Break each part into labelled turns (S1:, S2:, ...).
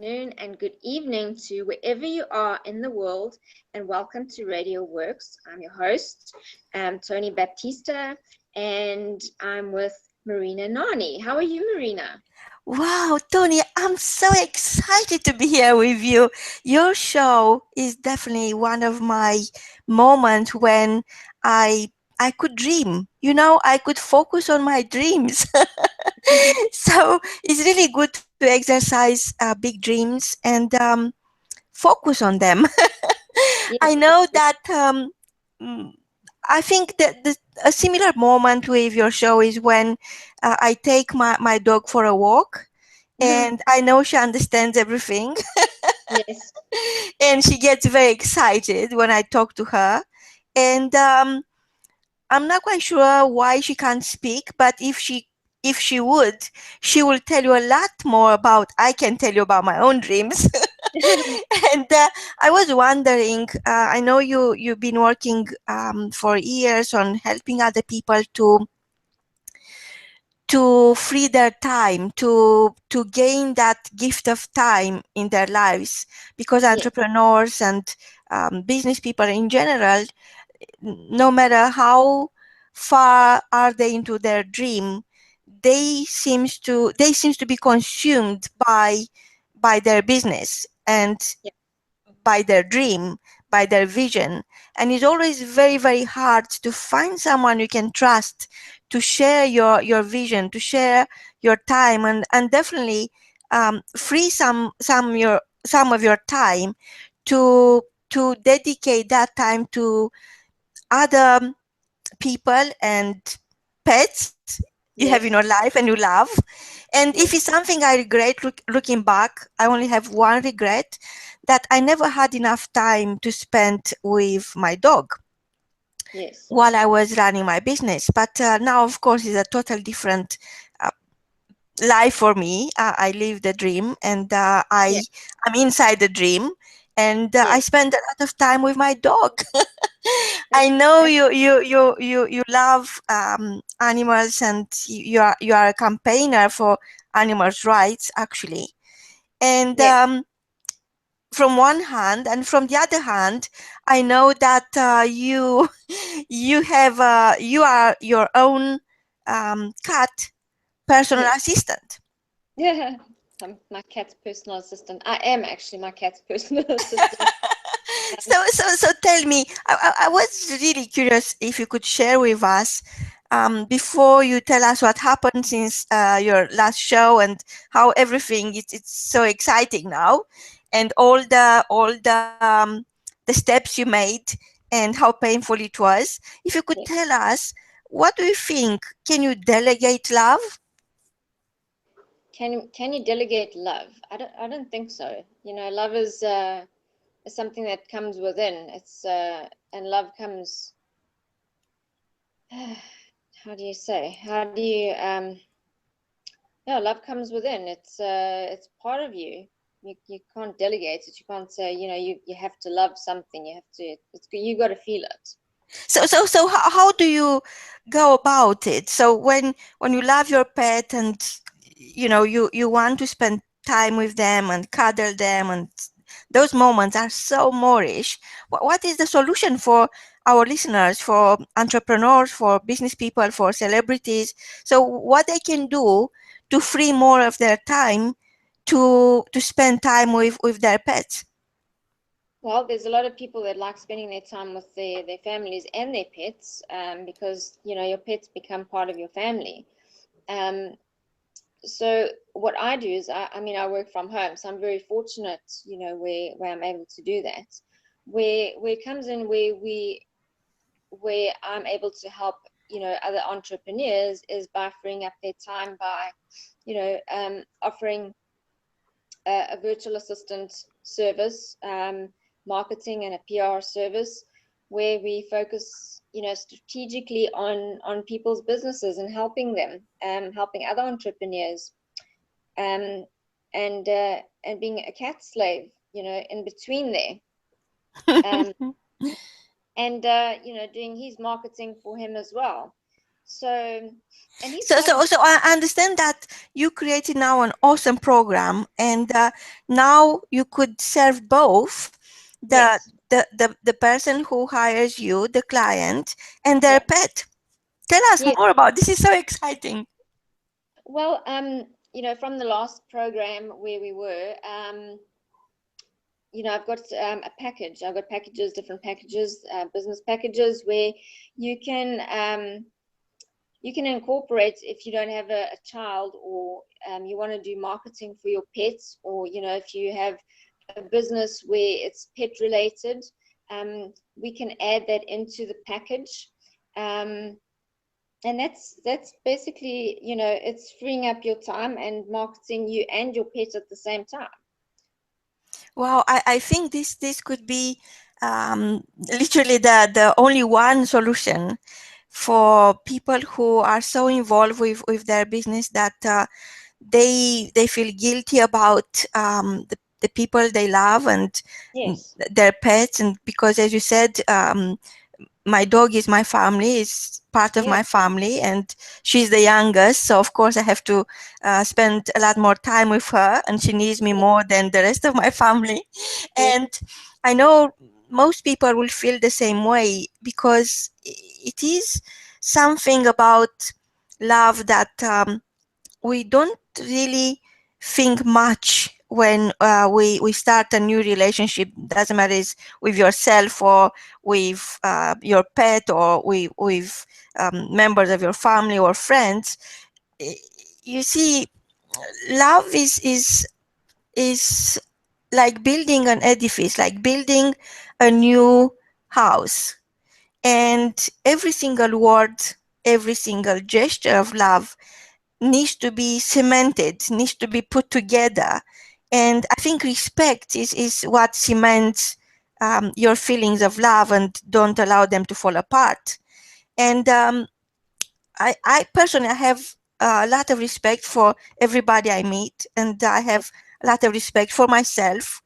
S1: And good evening to wherever you are in the world, and welcome to Radio Works. I'm your host, Toni Baptista, and I'm with Marina Nani. How are you, Marina?
S2: Wow, Tony, I'm so excited to be here with you. Your show is definitely one of my moments when I I could dream. I could focus on my dreams. So it's really good to exercise big dreams and focus on them.
S1: Yes,
S2: I know
S1: absolutely.
S2: that mm, I think that a similar moment with your show is when I take my dog for a walk, and I know she understands everything.
S1: Yes,
S2: And she gets very excited when I talk to her. And I'm not quite sure why she can't speak, but if she would, she will tell you a lot more about I can tell you about my own dreams. And I was wondering, I know you've been working for years on helping other people to free their time, to gain that gift of time in their lives, because
S1: yes,
S2: entrepreneurs and business people in general, no matter how far are they into their dream, they seems to be consumed by their business and
S1: yes,
S2: by their dream, by their vision. And it's always very, very hard to find someone you can trust to share your vision, to share your time, and definitely free some of your time to dedicate that time to other people and pets you have in your
S1: yes,
S2: life and you love. And if it's
S1: yes,
S2: something I regret looking back, I only have one regret, that I never had enough time to spend with my dog
S1: yes,
S2: while I was running my business. But now, of course, it's a total different uh, life for me. I live the dream, and
S1: yes,
S2: I'm inside the dream, and I
S1: yes.
S2: spend a lot of time with my dog. I
S1: That's
S2: know
S1: that's
S2: you love animals, and you are a campaigner for animals' rights, actually. And
S1: yes.
S2: from one hand, and from the other hand, I know that you are your own cat personal
S1: Yes.
S2: assistant.
S1: Yeah. I'm my cat's personal assistant. I am actually my cat's personal assistant.
S2: So tell me, I was really curious if you could share with us, before you tell us what happened since your last show and how everything it's so exciting now, and all the steps you made and how painful it was. If you could
S1: Yes.
S2: tell us, what do you think? Can you delegate love?
S1: Can you delegate love? I don't think so. Love is something that comes within. It's and love comes. How do you say? How do you Yeah, love comes within. It's part of you. You can't delegate it. You can't say, you have to love something. You have to. You got to feel it.
S2: So how do you go about it? So when you love your pet, and you want to spend time with them and cuddle them, and those moments are so moreish. What is the solution for our listeners, for entrepreneurs, for business people, for celebrities? So what they can do to free more of their time to spend time with their pets?
S1: Well, there's a lot of people that like spending their time with their families and their pets, because your pets become part of your family. Um, so what I do is, I mean, I work from home, so I'm very fortunate, where I'm able to do that. Where it comes in, where I'm able to help, other entrepreneurs, is by freeing up their time by, offering a virtual assistant service, marketing and a PR service, where we focus, strategically on people's businesses and helping them, helping other entrepreneurs, um, and being a cat slave, in between there, um, and doing his marketing for him as well. So, and he
S2: So,
S1: started.
S2: so, so I understand that you created now an awesome program, and now you could serve both the,
S1: Yes.
S2: the person who hires you, the client, and their
S1: Yeah.
S2: pet. Tell us
S1: Yeah.
S2: more about this. Is so exciting.
S1: Well, from the last program where we were, I've got a package. I've got packages, different packages, business packages where you can you can incorporate if you don't have a child, or you want to do marketing for your pets, or if you have a business where it's pet related, we can add that into the package. And that's basically, it's freeing up your time and marketing you and your pet at the same time.
S2: Wow, I think this could be literally the only one solution for people who are so involved with their business that they feel guilty about the people they love and
S1: Yes.
S2: their pets. And because, as you said, my dog is my family, is part of
S1: Yeah.
S2: my family, and she's the youngest, so of course I have to spend a lot more time with her, and she needs me
S1: Yeah.
S2: more than the rest of my family.
S1: Yeah.
S2: And I know most people will feel the same way, because it is something about love that we don't really think much when we start a new relationship. Doesn't matter is with yourself or with your pet or with members of your family or friends. Eh, you see, love is like building an edifice, like building a new house, and every single word, every single gesture of love needs to be cemented, needs to be put together. And I think respect is what cements your feelings of love and don't allow them to fall apart. And I personally, I have a lot of respect for everybody I meet, and I have a lot of respect for myself,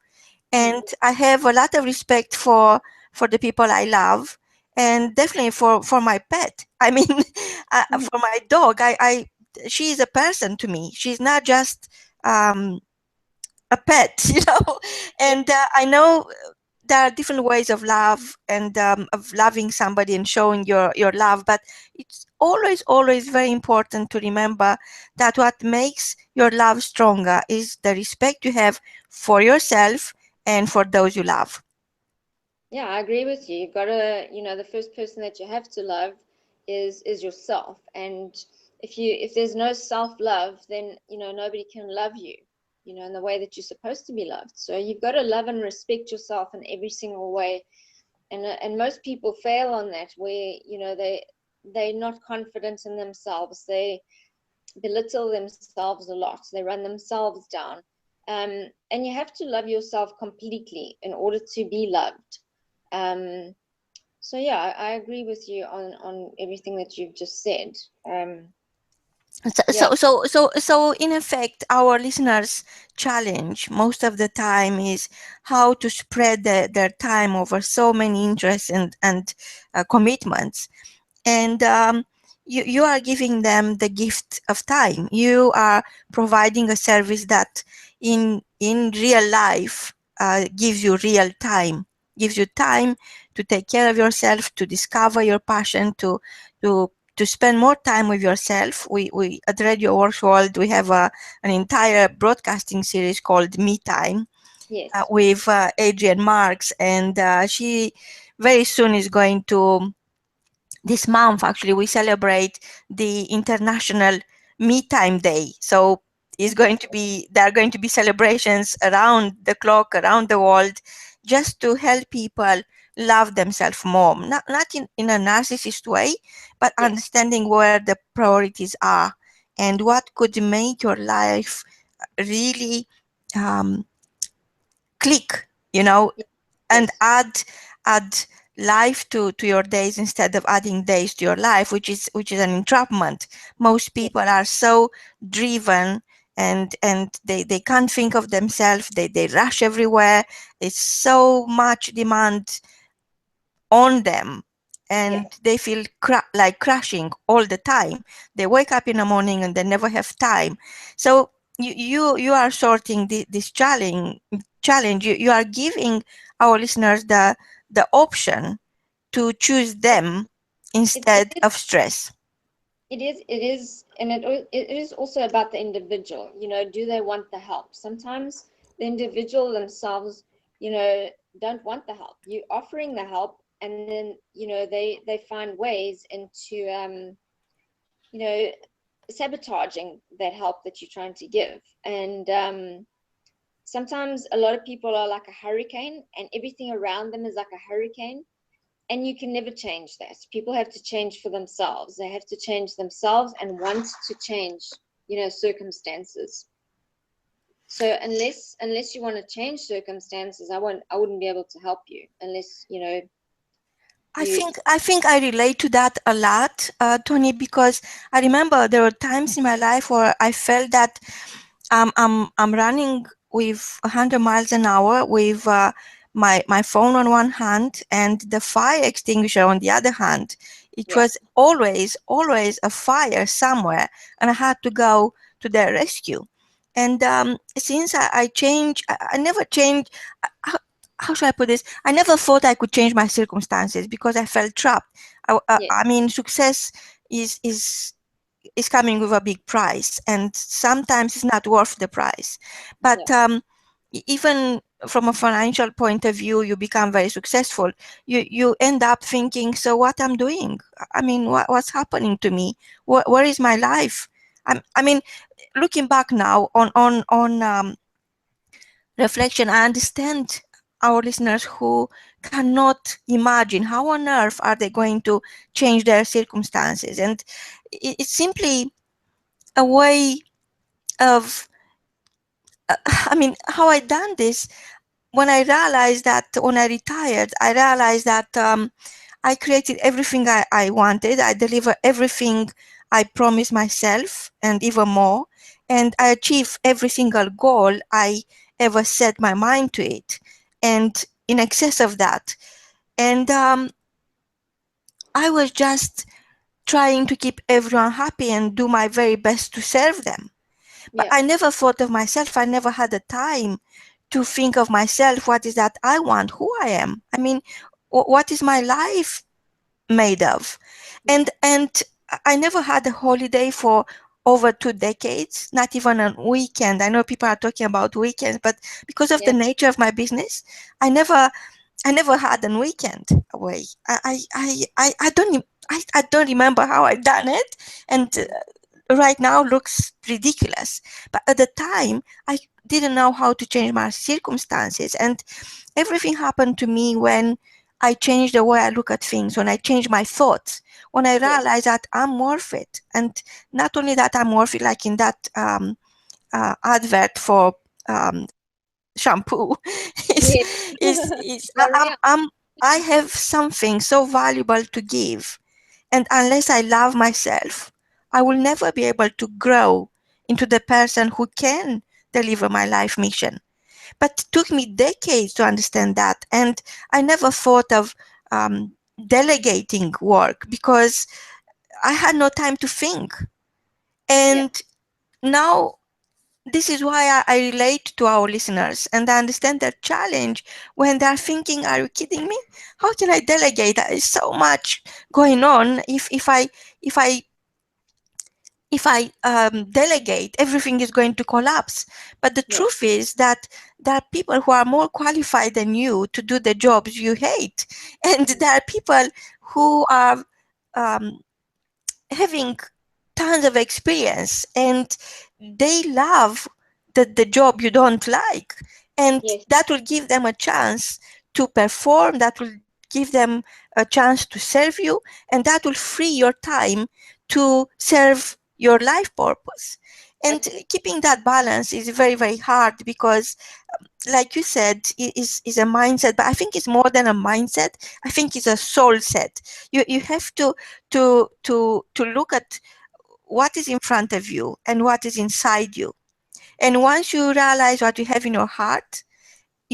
S1: Mm.
S2: and I have a lot of respect for the people I love, and definitely for my pet. I mean,
S1: Mhm.
S2: for my dog, I she is a person to me. She's not just um, a pet, you know.
S1: Yeah.
S2: And I know there are different ways of love and of loving somebody and showing your love, but it's always very important to remember that what makes your love stronger is the respect you have for yourself and for those you love.
S1: Yeah, I agree with you. You've got to, the first person that you have to love is yourself. And if there's no self-love, then, nobody can love you, in the way that you're supposed to be loved. So you've got to love and respect yourself in every single way. And most people fail on that, where, they're not confident in themselves. They belittle themselves a lot. They run themselves down. And you have to love yourself completely in order to be loved. Um, so yeah, I agree with you on everything that you've just said.
S2: So,
S1: Yeah.
S2: in effect, our listeners' challenge most of the time is how to spread their time over so many interests and commitments. And you are giving them the gift of time. You are providing a service that in real life gives you real time, gives you time to take care of yourself, to discover your passion, to spend more time with yourself. We at Radio Works World, we have an entire broadcasting series called Me Time
S1: Yes.
S2: with Adrienne Marks, and she very soon is going to, this month actually, we celebrate the International Me Time Day. So it's going to be, there are going to be celebrations around the clock, around the world, just to help people love themselves more. Not in a narcissist way, but
S1: Yes.
S2: understanding where the priorities are and what could make your life really um, click, you know, and
S1: Yes.
S2: add life to your days instead of adding days to your life, which is an entrapment. Most
S1: Yes.
S2: people are so driven, and they can't think of themselves. They rush everywhere. It's so much demand on them, and
S1: Yeah.
S2: they feel like crashing all the time. They wake up in the morning and they never have time. So you are sorting this challenge. You are giving our listeners the option to choose them
S1: It
S2: instead
S1: is.
S2: of stress.
S1: It is, and it is also about the individual. Do they want the help? Sometimes the individual themselves, don't want the help. You offering the help, and then they find ways into you know sabotaging that help that you're trying to give. And sometimes a lot of people are like a hurricane, and everything around them is like a hurricane, and you can never change that. People have to change for themselves. They have to change themselves and want to change circumstances. So unless you want to change circumstances, I wouldn't be able to help you unless
S2: I
S1: you.
S2: think I think I relate to that a lot, Tony, because I remember there were times in my life where I felt that I'm running with 100 miles an hour with my phone on one hand and the fire extinguisher on the other hand. It
S1: Yeah.
S2: was always a fire somewhere, and I had to go to their rescue. And since I changed, I never changed. How should I put this? I never thought I could change my circumstances because I felt trapped.
S1: Yes.
S2: I mean, success is coming with a big price, and sometimes it's not worth the price.
S1: Yeah.
S2: But even from a financial point of view, you become very successful. You end up thinking, so what I'm doing? I mean, what's happening to me? Where is my life? I mean, looking back now on reflection, I understand our listeners who cannot imagine how on earth are they going to change their circumstances, and it's simply a way of I mean, how I done this. When I realized that, when I retired, I realized that I created everything I wanted. I delivered everything I promised myself and even more, and I achieved every single goal I ever set my mind to it, and in excess of that. And I was just trying to keep everyone happy and do my very best to serve them. But
S1: Yeah.
S2: I never thought of myself. I never had the time to think of myself. What is that I want? Who I am? I mean, what is my life made of?
S1: Yeah.
S2: And I never had a holiday for over 2 decades, not even a weekend. I know people are talking about weekends, but because of the
S1: Yeah.
S2: nature of my business, I never I never had a weekend away. I don't I don't remember how I done it, and
S1: Mm.
S2: right now looks ridiculous. But at the time, I didn't know how to change my circumstances, and everything happened to me when I changed the way I look at things, when I changed my thoughts, when I
S1: Yes.
S2: realized that I'm worth it, and not only that I'm worth it, like in that advert for shampoo, is
S1: Yes.
S2: is
S1: L'Oreal.
S2: I have something so valuable to give, and unless I love myself, I will never be able to grow into the person who can deliver my life mission. But it took me decades to understand that. And I never thought of delegating work because I had no time to think.
S1: Yeah.
S2: And now this is why I relate to our listeners, and I understand their challenge when they're thinking, are you kidding me? How can I delegate? There is so much going on. If I if I delegate, everything is going to collapse. But the
S1: Yeah.
S2: truth is that there are people who are more qualified than you to do the jobs you hate. And
S1: Mm.
S2: there are people who are um, having tons of experience and they love the job you don't like. And
S1: Yes.
S2: that will give them a chance to perform, that will give them a chance to serve you, and that will free your time to serve your life purpose. And
S1: Absolutely.
S2: keeping that balance is very, very hard because, like you said, is a mindset, but I think it's more than a mindset. I think it's a soul set. You have to look at what is in front of you and what is inside you. And once you realize what you have in your heart,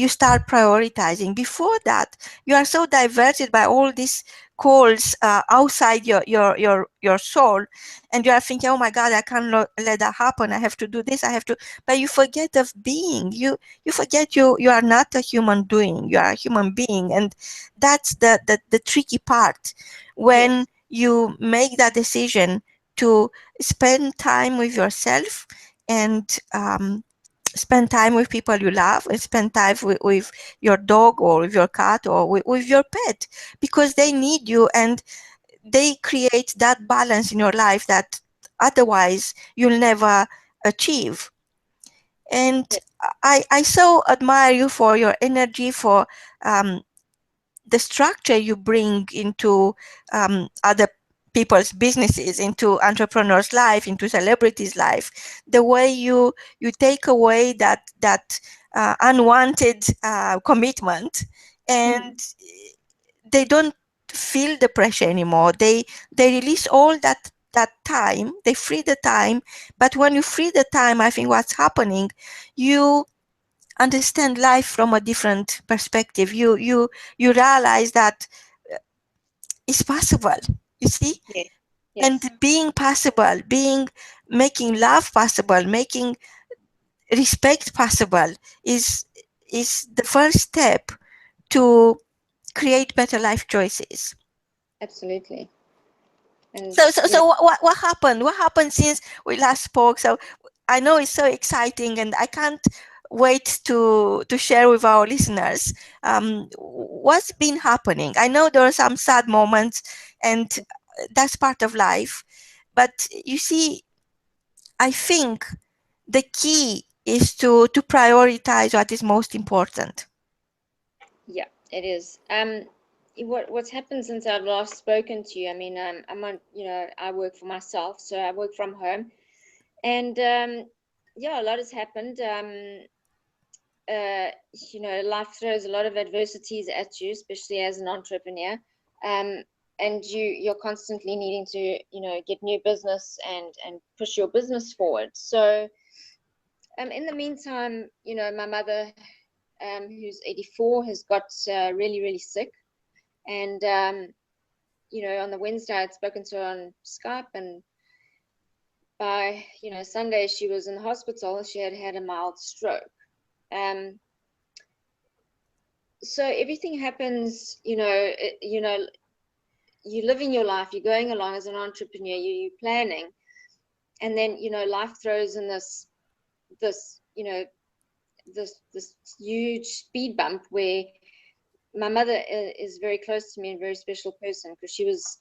S2: you start prioritizing. Before that, you are so diverted by all these calls outside your soul, and you are thinking, oh my God, I can't let that happen. I have to do this. I have to. But you forget of being. You forget you are not a human doing. You are a human being, and that's the tricky part when
S1: Yes.
S2: you make that decision to spend time with yourself and spend time with people you love, and spend time with your dog or with your cat or with your pet, because they need you and they create that balance in your life that otherwise you'll never achieve. And
S1: Yes.
S2: I so admire you for your energy, for um, the structure you bring into other people's businesses, into entrepreneurs' life, into celebrities' life, the way you take away that unwanted commitment, and they don't feel the pressure anymore. They release all that time. They free the time. But when you free the time, I think what's happening, you understand life from a different perspective. You realize that it's possible, you see.
S1: Yes.
S2: And
S1: Yes.
S2: being possible, being making love possible, making respect possible is the first step to create better life choices.
S1: Absolutely. And
S2: So what happened since we last spoke? So I know it's so exciting, and I can't wait to share with our listeners what's been happening. I know there are some sad moments, and that's part of life. But you see, I think the key is to prioritize what is most important.
S1: yeah, it is. What's happened since I've last spoken to you? I mean, I'm on, I work for myself, so I work from home, and yeah, a lot has happened. Uh, Life throws a lot of adversities at you, especially as an entrepreneur. Um, and you're constantly needing to, get new business and push your business forward. So, in the meantime, my mother, who's 84, has got really, really sick. And, on the Wednesday, I'd spoken to her on Skype, and by, Sunday, she was in the hospital. She had had a mild stroke. Um, so everything happens, you live in your life, you're going along as an entrepreneur, you're planning, and then, life throws in this, this huge speed bump where my mother is very close to me and a very special person, because she was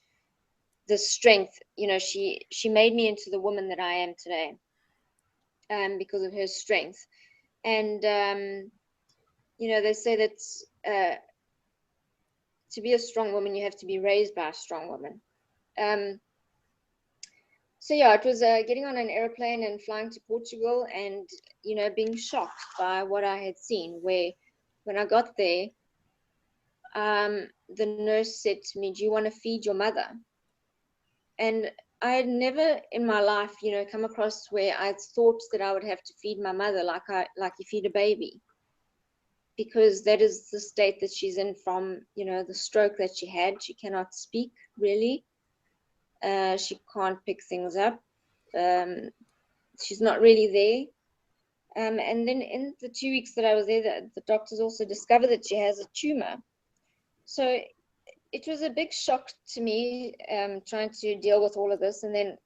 S1: the strength, she made me into the woman that I am today, because of her strength. And, they say that to be a strong woman, you have to be raised by a strong woman. Um, so yeah, it was getting on an airplane and flying to Portugal, and being shocked by what I had seen. Where when I got there, the nurse said to me, "Do you want to feed your mother?" And I had never in my life, come across where I thought that I would have to feed my mother like you feed a baby, because that is the state that she's in from, the stroke that she had. She cannot speak really. She can't pick things up. Um, she's not really there. And then in the 2 weeks that I was there, the doctors also discovered that she has a tumor. So it was a big shock to me, trying to deal with all of this, and then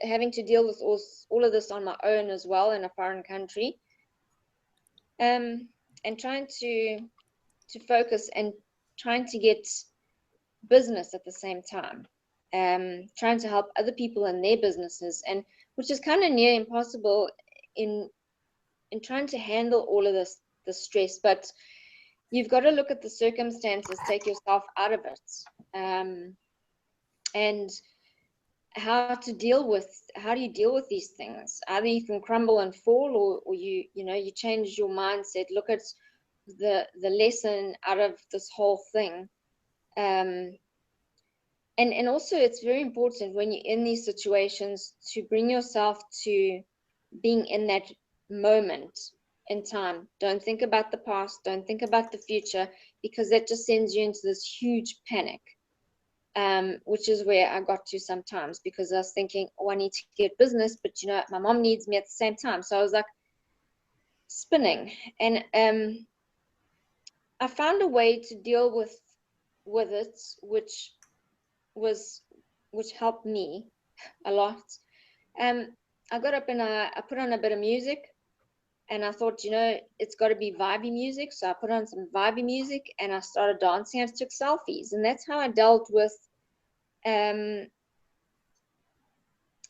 S1: having to deal with all of this on my own as well in a foreign country, and trying to focus and trying to get business at the same time, trying to help other people in their businesses, and which is kind of near impossible in trying to handle all of this, the stress. But you've got to look at the circumstances, take yourself out of it, and how do you deal with these things? Either you can crumble and fall, or you change your mindset, look at the lesson out of this whole thing. And also, it's very important when you're in these situations to bring yourself to being in that moment, in time. Don't think about the past. Don't think about the future, because that just sends you into this huge panic, which is where I got to sometimes, because I was thinking, oh, I need to get business, but you know, my mom needs me at the same time. So I was like spinning, and I found a way to deal with it, was which helped me a lot. I got up and I put on a bit of music, and I thought, you know, it's got to be vibey music. So I put on some vibey music and I started dancing. I took selfies, and that's how I dealt with um,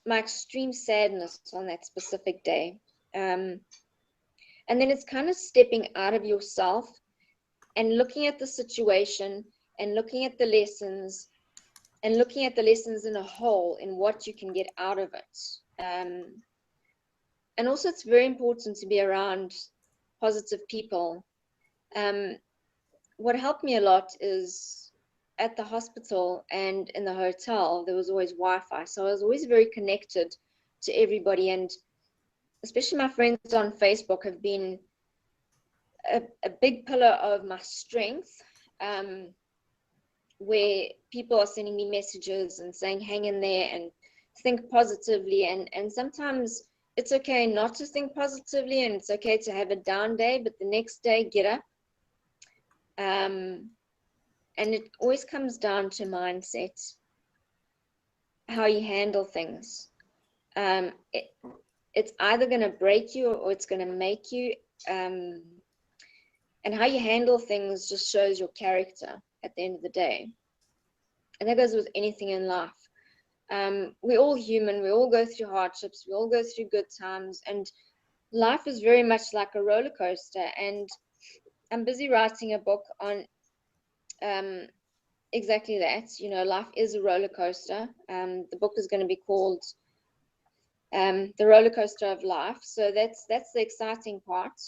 S1: my extreme sadness on that specific day. And then it's kind of stepping out of yourself and looking at the situation and looking at the lessons and looking at the lessons in a whole and what you can get out of it. And also, it's very important to be around positive people. What helped me a lot is at the hospital and in the hotel, there was always Wi-Fi. So I was always very connected to everybody. And especially my friends on Facebook have been a big pillar of my strength, where people are sending me messages and saying, hang in there and think positively. And sometimes it's okay not to think positively, and it's okay to have a down day, but the next day, get up. And it always comes down to mindset, how you handle things. It's either going to break you or it's going to make you. And how you handle things just shows your character at the end of the day. And that goes with anything in life. We're all human. We all go through hardships. We all go through good times. And life is very much like a roller coaster. And I'm busy writing a book on exactly that. You know, life is a roller coaster. The book is going to be called The Roller Coaster of Life. So that's the exciting part,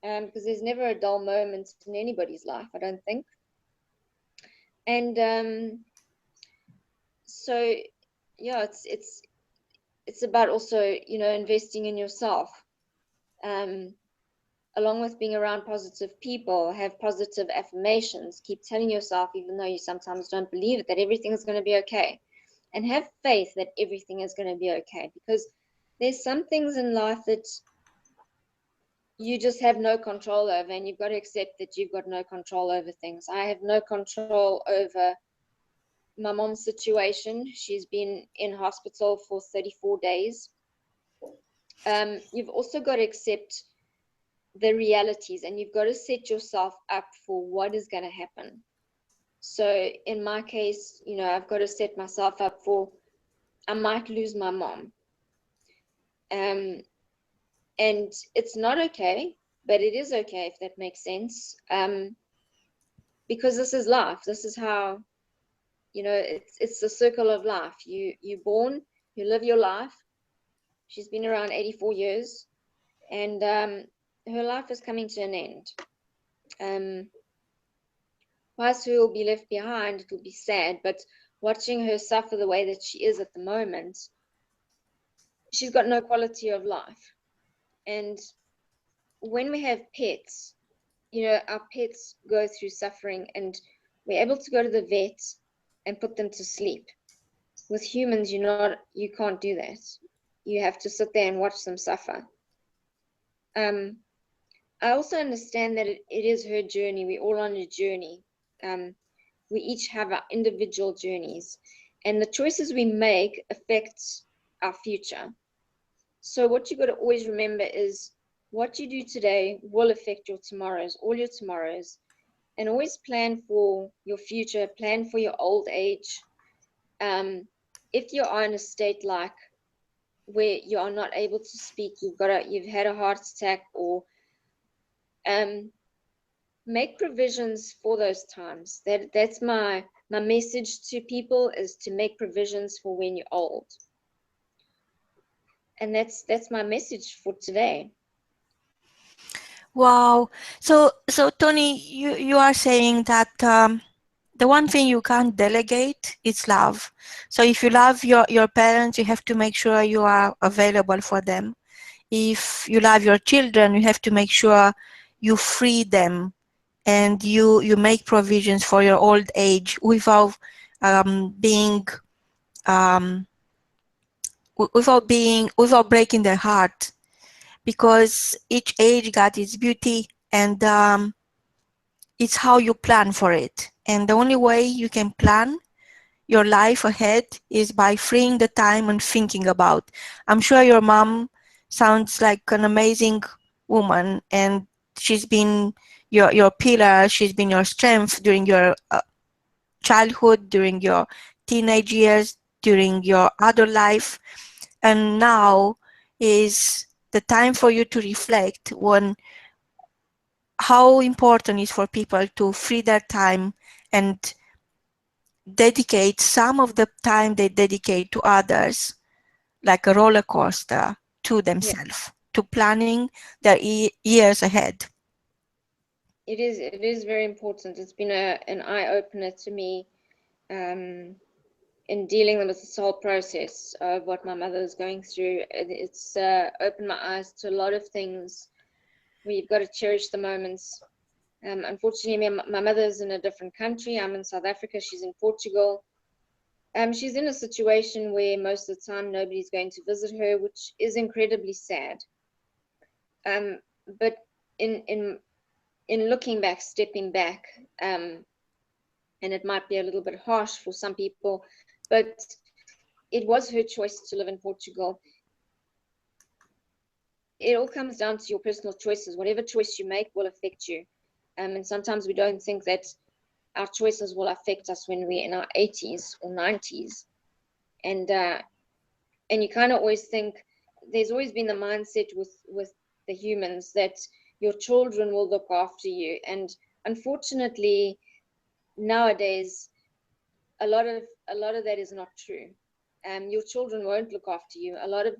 S1: because there's never a dull moment in anybody's life, I don't think. And so yeah, it's about also, you know, investing in yourself, along with being around positive people. Have positive affirmations, keep telling yourself, even though you sometimes don't believe it, that everything is going to be okay, and have faith that everything is going to be okay, because there's some things in life that you just have no control over, and you've got to accept that you've got no control over things. I have no control over my mom's situation. She's been in hospital for 34 days. You've also got to accept the realities, and you've got to set yourself up for what is going to happen. So in my case, you know, I've got to set myself up for, I might lose my mom. And it's not okay, but it is okay, if that makes sense. Because this is life. This is how, you know, it's the circle of life. You're born, you live your life. She's been around 84 years, and her life is coming to an end. Whilst she will be left behind, it will be sad, but watching her suffer the way that she is at the moment, she's got no quality of life. And when we have pets, you know, our pets go through suffering, and we're able to go to the vet and put them to sleep. With humans, you can't do that. You have to sit there and watch them suffer. I also understand that it is her journey. We're all on a journey. We each have our individual journeys, and the choices we make affect our future. So what you got to always remember is what you do today will affect your tomorrows, all your tomorrows, and always plan for your future, plan for your old age. If you are in a state like where you are not able to speak, you've had a heart attack, or make provisions for those times. That's my message to people, is to make provisions for when you're old. And that's my message for today.
S2: Wow. So Toni, you are saying that the one thing you can't delegate is love. So if you love your parents, you have to make sure you are available for them. if you love your children, you have to make sure you free them and you make provisions for your old age without being um, without breaking their heart, because each age got its beauty, and it's how you plan for it. And the only way you can plan your life ahead is by freeing the time and thinking about. I'm sure your mom sounds like an amazing woman, and she's been your pillar, she's been your strength during your childhood, during your teenage years, during your adult life. And now is the time for you to reflect on how important it is for people to free their time and dedicate some of the time they dedicate to others, like a roller coaster, to
S1: Yeah,
S2: themselves, to planning their years ahead.
S1: it is very important. It's been an eye opener to me, um, in dealing with this whole process of what my mother is going through. It's opened my eyes to a lot of things where you've got to cherish the moments. Unfortunately, my mother's in a different country. I'm in South Africa. She's in Portugal. She's in a situation where most of the time nobody's going to visit her, which is incredibly sad. Um, but in in in looking back, stepping back, and it might be a little bit harsh for some people, but it was her choice to live in Portugal. It all comes down to your personal choices. Whatever choice you make will affect you. And sometimes we don't think that our choices will affect us when we're in our 80s or 90s. And you kind of always think, there's always been the mindset with the humans that your children will look after you. And unfortunately, nowadays, a lot of that is not true. Your children won't look after you. A lot of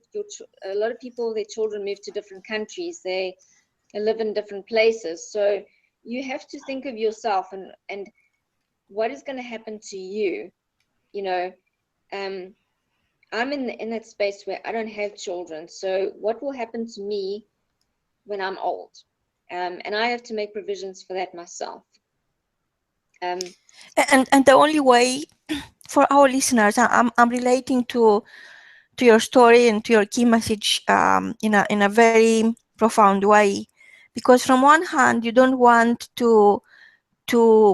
S1: people, their children move to different countries. They live in different places. So you have to think of yourself and what is going to happen to you. You know, um, I'm in that space where I don't have children. So what will happen to me when I'm old? And I have to make provisions for that myself. Um,
S2: And the only way for our listeners, I'm relating to your story and to your key message in a very profound way, because from one hand you don't want to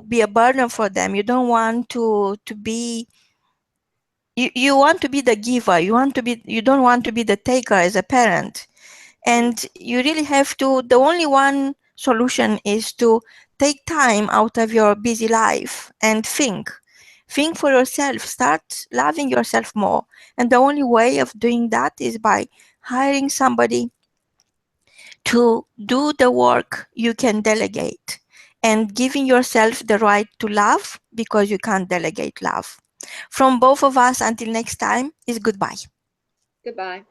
S2: be a burden for them. You don't want to be you want to be the giver. You don't want to be the taker as a parent.
S1: mm,
S2: And you really have to, the only one solution is to take time out of your busy life and think for yourself, start loving yourself more. And the only way of doing that is by hiring somebody to do the work you can delegate, and giving yourself the right to love because you can't delegate love. From both of us, until next time, is goodbye.
S1: Goodbye.